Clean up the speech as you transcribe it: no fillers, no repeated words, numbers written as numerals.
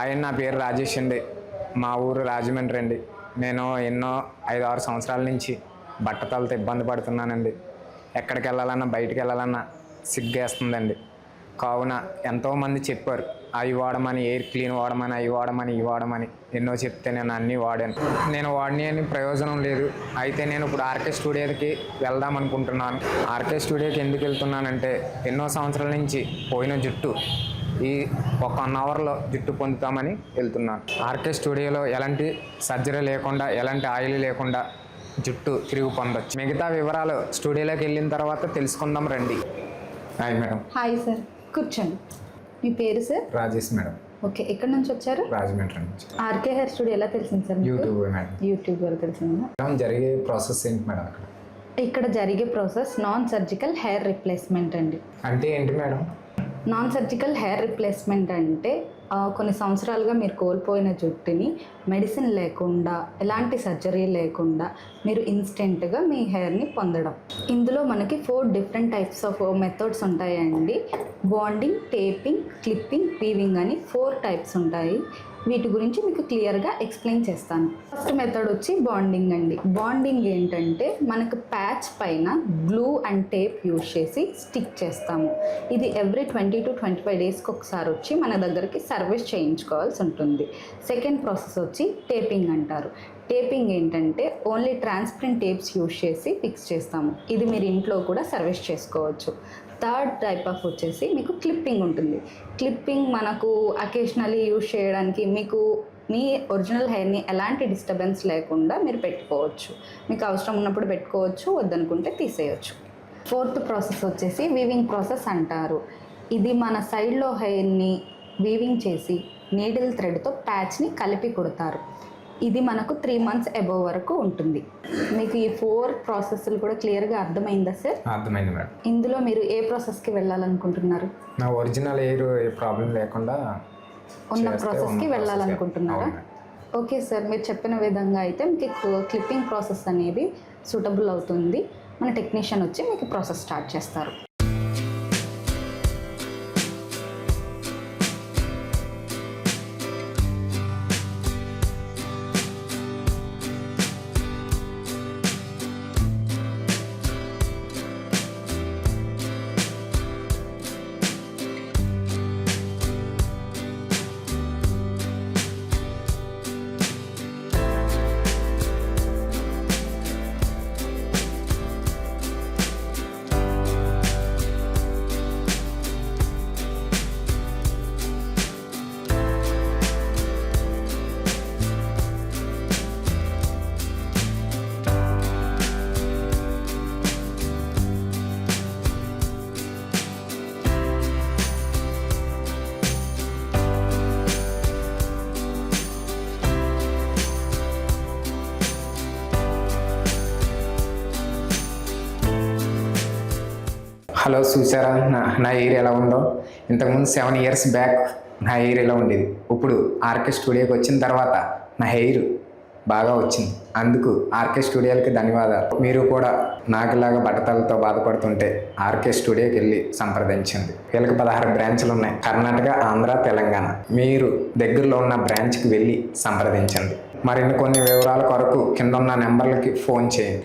Hi అండి, నా పేరు రాజేష్ అండి. మా ఊరు రాజమండ్రి అండి. నేను ఎన్నో 5-6 సంవత్సరాల నుంచి బట్టతలతో ఇబ్బంది పడుతున్నానండి. ఎక్కడికి వెళ్ళాలన్నా, బయటికి వెళ్ళాలన్నా సిగ్గేస్తుందండి. కావున ఎంతోమంది చెప్పారు, అవి వాడమని, ఎయిర్ క్లీన్ వాడమని, అవి వాడమని, ఇవి వాడమని ఎన్నో చెప్తే నేను అన్నీ వాడాను. నేను వాడిని అని ప్రయోజనం లేదు. అయితే నేను ఇప్పుడు ఆర్కే స్టూడియోకి వెళ్దాం అనుకుంటున్నాను. ఆర్కే స్టూడియోకి ఎందుకు వెళ్తున్నానంటే, ఎన్నో సంవత్సరాల నుంచి పోయిన జుట్టు ఈ 1 అవర్లో జుట్టు పొందుతామని వెళ్తున్నాను. ఆర్కే స్టూడియోలో ఎలాంటి సర్జరీ లేకుండా, ఎలాంటి ఆయిల్ లేకుండా జుట్టు తిరిగి పొందొచ్చు. మిగతా వివరాలు స్టూడియోలోకి వెళ్ళిన తర్వాత తెలుసుకుందాం రండి. Hi madam. హాయ్ సార్, కూర్చోండి. మీ పేరు సార్? రాజేష్ మేడం. ఓకే, ఎక్కడి నుంచి వచ్చారు? రాజమండ్రి నుంచి. ఆర్కే హెయిర్ స్టూడియో ఎలా తెలిసింది సార్? YouTube madam. యూట్యూబ్ ద్వారా తెలిసిందా? మేడం, జరిగే ప్రాసెస్ ఏంటి మేడం? ఇక్కడ జరిగే process non surgical hair replacement అండి. అంటే ఏంటి madam? Non surgical hair replacement అంటే కొన్ని సంవత్సరాలుగా మీరు కోల్పోయిన జుట్టుని మెడిసిన్ లేకుండా, ఎలాంటి సర్జరీ లేకుండా మీరు ఇన్స్టెంట్గా మీ హెయిర్ని పొందడం. ఇందులో మనకి 4 డిఫరెంట్ టైప్స్ ఆఫ్ మెథడ్స్ ఉంటాయండి. బాండింగ్, టేపింగ్, క్లిప్పింగ్, వీవింగ్ అని 4 టైప్స్ ఉంటాయి. వీటి గురించి మీకు క్లియర్గా ఎక్స్ప్లెయిన్ చేస్తాను. ఫస్ట్ మెథడ్ వచ్చి బాండింగ్ అండి. బాండింగ్ ఏంటంటే, మనకు ప్యాచ్ పైన గ్లూ అండ్ టేప్ యూజ్ చేసి స్టిక్ చేస్తాము. ఇది ఎవ్రీ 20 to 25 డేస్కి ఒకసారి వచ్చి మన దగ్గరికి సర్వీస్ చేయించుకోవాల్సి ఉంటుంది. సెకండ్ ప్రాసెస్ వచ్చి టేపింగ్ అంటారు. టేపింగ్ ఏంటంటే, ఓన్లీ ట్రాన్స్పరెంట్ టేప్స్ యూజ్ చేసి ఫిక్స్ చేస్తాము. ఇది మీరు ఇంట్లో కూడా సర్వీస్ చేసుకోవచ్చు. థర్డ్ టైప్ ఆఫ్ వచ్చేసి మీకు క్లిప్పింగ్ ఉంటుంది. క్లిప్పింగ్ మనకు అకేషనలీ యూజ్ చేయడానికి, మీకు మీ ఒరిజినల్ హెయిర్ని ఎలాంటి డిస్టర్బెన్స్ లేకుండా మీరు పెట్టుకోవచ్చు. మీకు అవసరం ఉన్నప్పుడు పెట్టుకోవచ్చు, వద్దనుకుంటే తీసేయచ్చు. ఫోర్త్ ప్రాసెస్ వచ్చేసి వీవింగ్ ప్రాసెస్ అంటారు. ఇది మన సైడ్లో హెయిర్ని వీవింగ్ చేసి నీడిల్ థ్రెడ్తో ప్యాచ్ని కలిపి కుడతారు. ఇది మనకు 3 months అబోవ్ వరకు ఉంటుంది. మీకు ఈ 4 ప్రాసెస్లు కూడా క్లియర్గా అర్థమైందా సార్? అర్థమైంది మేడం. ఇందులో మీరు ఏ ప్రాసెస్కి వెళ్ళాలనుకుంటున్నారు? నా ఒరిజినల్ ఎయిర్ ఏ ప్రాబ్లం లేకుండా ఉన్న ప్రాసెస్కి వెళ్ళాలనుకుంటున్నారా? ఓకే సార్, మీరు చెప్పిన విధంగా అయితే మీకు క్లిప్పింగ్ ప్రాసెస్ అనేది సూటబుల్ అవుతుంది. మన టెక్నీషియన్ వచ్చి మీకు ప్రాసెస్ స్టార్ట్ చేస్తారు. హలో, చూసారా నా ఎయిర్ ఎలా ఉందో? ఇంతకుముందు 7 years బ్యాక్ నా ఎయిర్ ఎలా ఉండేది. ఇప్పుడు ఆర్కే స్టూడియోకి వచ్చిన తర్వాత నా హెయిర్ బాగా వచ్చింది. అందుకు ఆర్కే స్టూడియోకి ధన్యవాదాలు. మీరు కూడా నాకులాగా బట్టతలతో బాధపడుతుంటే ఆర్కే స్టూడియోకి వెళ్ళి సంప్రదించండి. వీళ్ళకి 16 బ్రాంచ్లు ఉన్నాయి. కర్ణాటక, ఆంధ్ర, తెలంగాణ. మీరు దగ్గరలో ఉన్న బ్రాంచ్కి వెళ్ళి సంప్రదించండి. మరిన్ని కొన్ని వివరాల కొరకు కింద ఉన్న నెంబర్లకి ఫోన్ చేయండి.